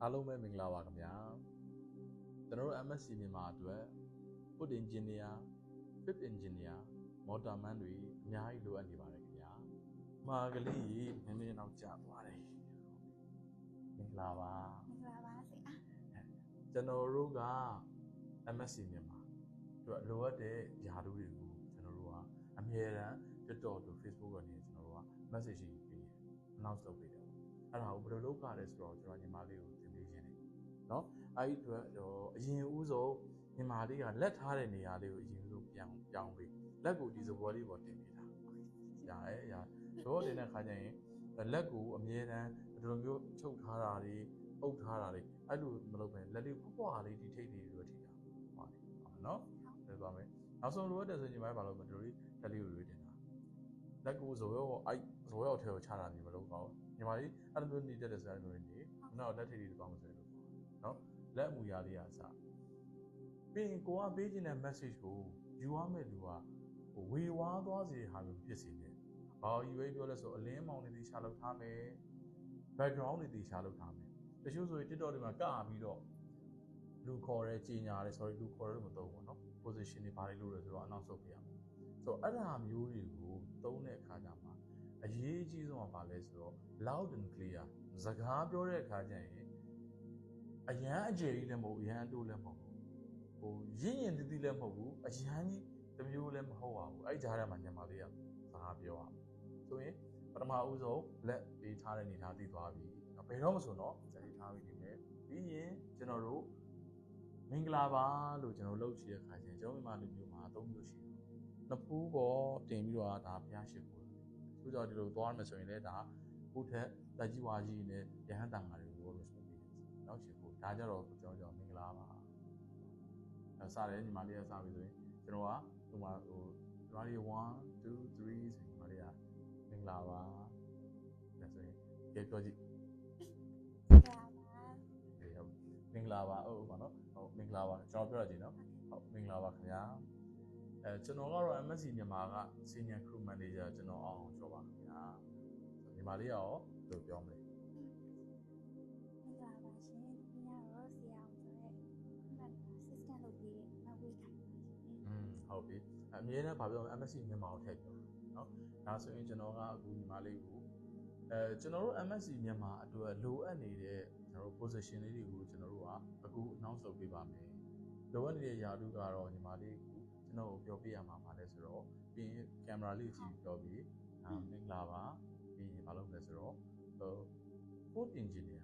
အားလုံးပဲမင်္ဂလာပါခင်ဗျာကျွန်တော်တို့ MSc မြန်မာအတွက် Food Engineer, Fifth Engineer, Motorman တွေအများကြီးလိုအပ်နေပါတယ်ခင်ဗျာမှာကလေးနည်းနည်းတော့ကြာသွားတယ်မင်္ဂလာပါဆရာကျွန်တော်တို့က MSc မြန်မာအတွက်လိုအပ်တဲ့ယာတူတွေကိုကျွန်တော်တို့ကအမြဲတမ်း TikTok တို့ Facebook ကနေကျွန်တော်တို့က message ပေးတယ် announce လုပ်ပေးတယ်အဲ့ဒါကိုဘယ်လိုလုပ်ကြလဲဆိုတော့ကျွန်တော်ညီမလေးကိုသင်ပေးခြင်းတယ်เนาะအဲ့ဒီအတွက်အရင်ဦးဆုံးညီမလေးကလက်ထားတဲ့နေရာလေးကိုအရင်ဦးပြောင်းပေးလက်ကိုဒီစဘောလေးပေါ်တင်ပေးတာရာတော့တင်တဲ့ခါကျရင်လက်ကိုအမြဲတမ်းဒီလိုမျိုးချုပ်ထားတာတွေအုပ်ထားတာတွေအဲ့လိုမလုပ်ဘဲလက်လေးဖွားလေးဒီထိတ်လေးတွေထိတာပါတယ်เนาะပြောသွားမယ်နောက်ဆုံးလိုအပ်တဲ့ဆိုညီမလေးဘာလို့မတို့လက်လေးကိုရွေးတင်တာလက်ကိုဇော်ရောအဲ့ဇော်ရောထဲကိုချတာမျိုးမလုပ်ပါဘူးညီမလေးအဲ့လိုမျိုးနေတတ်တဲ့ဆိုရင်လိုနေနောက်လက်ထိပ်လေးတစ်ပေါင်းမဆွဲလို့เนาะလက်အမူအရာလေးအစပြီးရင်ကိုကပေးခြင်းတဲ့ message ကိုယူရမယ့်လူကဝေဝါးသွားစေဟာမျိုးဖြစ်စေတယ်ဘာယူရေးပြောလဲဆိုအလင်းမောင်တွေရှာလုပ်ထားမယ် background တွေရှာလုပ်ထားမယ်တချို့ဆိုရင် TikTok တွေမှာကပြီးတော့လူခေါ်ရဲကြီးညာရဲ sorry လူခေါ်ရဲမသုံးဘူးเนาะ position တွေဘာတွေလုပ်လဲဆိုတော့ announce လုပ်ပေးရမယ်ဆိုတော့အဲ့ဒါမျိုးတွေကိုသုံးတဲ့အခါကျမှအရေးကြီးဆုံးကဘာလဲဆိုတော့ loud and clear စကားပြောတဲ့အခါကျရင်အရန်အကျယ်ကြီးလည်းမဟုတ်အရန်အတိုးလည်းမဟုတ်ဟိုရင့်ရင်တီးလည်းမဟုတ်ဘူးအရန်ကြီးတစ်မျိုးလည်းမဟုတ်ပါဘူးအဲ့ကြားထဲမှာညမလေးကစကားပြောရမယ်ဆိုရင်ပထမဦးဆုံးလက်ပေးထားတဲ့အနေထားသိသွားပြီဘယ်တော့မှဆိုတော့စက်လေးထားပြီးနေမယ်ပြီးရင်ကျွန်တော်တို့မင်္ဂလာပါလို့ကျွန်တော်လှုပ်ချတဲ့အခါကျရင်ကျွန်တော်မြန်မာလူမျိုးမှာ၃မျိုးရှိတယ်နှစ်ဖူးပေါ်တင်ပြီးတော့ဒါဘုရားရှိခိုးတယ်သူကြောင့်ဒီလိုသွားမယ်ဆိုရင်လည်းဒါဘုထက်တက်ကြီးဝါကြီးနဲ့ရဟန်းတန်ဃာတွေကို respect ပေးတယ်နောက်ရှိခိုးဒါကြတော့ကျွန်တော်မင်္ဂလာပါအဲစတယ်ညီမလေးကစပြီဆိုရင်ကျွန်တော်ကဟိုမှာဟိုညီမလေး1 2 3ဆိုရင်ညီမလေးကမင်္ဂလာပါဒါဆိုရင်ကြည့်ပြောကြည့်မင်္ဂလာပါဟုတ်ပါနော်ဟုတ်မင်္ဂလာပါကျွန်တော်ပြောရစီနော်ဟုတ်မင်္ဂလာပါခင်ဗျာကျွန်တော်ကတော့ MSc မြန်မာက Senior Crew Manager ကျွန်တော်အောင်ကျော်ပါခင်ဗျာညီမလေးရောဘယ်လိုပြောမလဲမင်္ဂလာပါရှင်ဒီညတော့ဆရာအောင်ဆိုရဲassistant လုပ်ပြီးမဝေးခိုင်းပါရှင်ဟုတ်ပြီအမြဲတမ်းဗာပြော MSc မြန်မာကိုထည့်ပြောเนาะဒါဆိုရင်ကျွန်တော်ကအခုညီမလေးကိုကျွန်တော်တို့ MSc မြန်မာအတွက်လိုအပ်နေတဲ့ကျွန်တော်တို့ position လေးတွေကိုကျွန်တော်တို့ကအခု announce လုပ်ပေးပါမယ်လိုအပ်နေတဲ့ယာတုကတော့ညီမလေးကိုကျွန်တော်ပြောပြရမှာပါလဲဆိုတော့ပြီးရင်ကင်မရာလေးကြည့်ပြောပြီးမင်္ဂလာပါပြီးရင်မလုပ်လဲဆိုတော့Food Engineer